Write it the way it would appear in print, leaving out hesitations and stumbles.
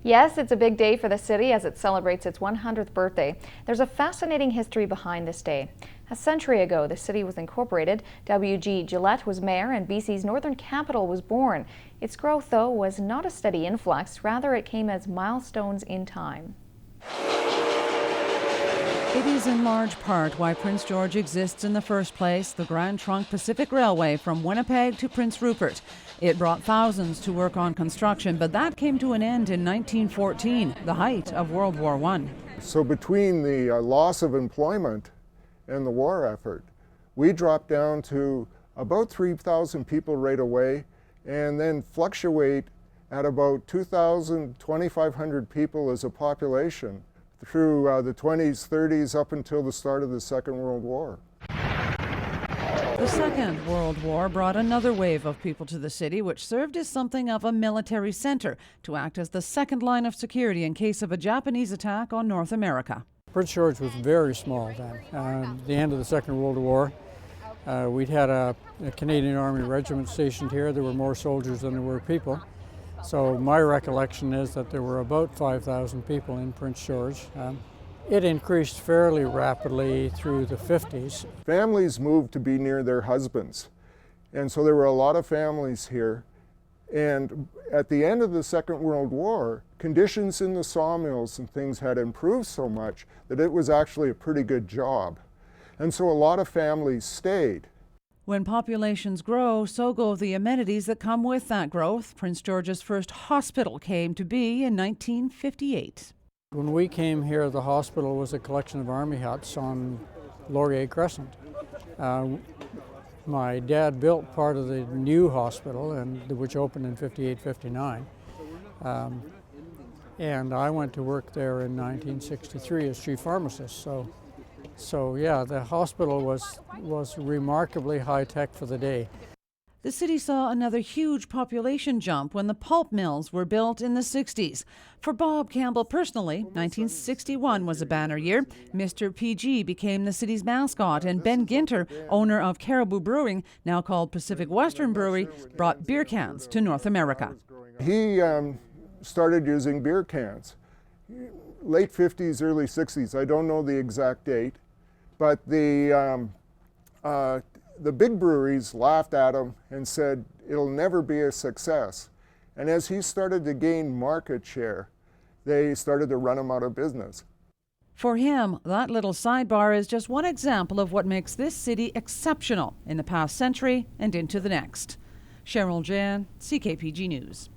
Yes, it's a big day for the city as it celebrates its 100th birthday. There's a fascinating history behind this day. A century ago, the city was incorporated. W.G. Gillett was mayor and BC's northern capital was born. Its growth, though, was not a steady influx. Rather, it came as milestones in time. It is in large part why Prince George exists in the first place, the Grand Trunk Pacific Railway from Winnipeg to Prince Rupert. It brought thousands to work on construction, but that came to an end in 1914, the height of World War I. So between the loss of employment and the war effort, we dropped down to about 3,000 people right away and then fluctuate at about 2,000, 2,500 people as a population through the 20s, 30s, up until the start of the Second World War. The Second World War brought another wave of people to the city, which served as something of a military center to act as the second line of security in case of a Japanese attack on North America. Prince George was very small then. At the end of the Second World War, we'd had a Canadian Army regiment stationed here. There were more soldiers than there were people. So my recollection is that there were about 5,000 people in Prince George. It increased fairly rapidly through the 50s. Families moved to be near their husbands, and so there were a lot of families here. And at the end of the Second World War, conditions in the sawmills and things had improved so much that it was actually a pretty good job. And so a lot of families stayed. When populations grow, so go the amenities that come with that growth. Prince George's first hospital came to be in 1958. When we came here, the hospital was a collection of army huts on Laurier Crescent. My dad built part of the new hospital, which opened in 58, 59. And I went to work there in 1963 as chief pharmacist. So yeah, the hospital was remarkably high-tech for the day. The city saw another huge population jump when the pulp mills were built in the 60s. For Bob Campbell personally, 1961 was a banner year. Mr. PG became the city's mascot, and Ben Ginter, owner of Caribou Brewing, now called Pacific Western Brewery, brought beer cans to North America. He started using beer cans. Late 50s, early 60s, I don't know the exact date, but the big breweries laughed at him and said, it'll never be a success. And as he started to gain market share, they started to run him out of business. For him, that little sidebar is just one example of what makes this city exceptional in the past century and into the next. Cheryl Jan, CKPG News.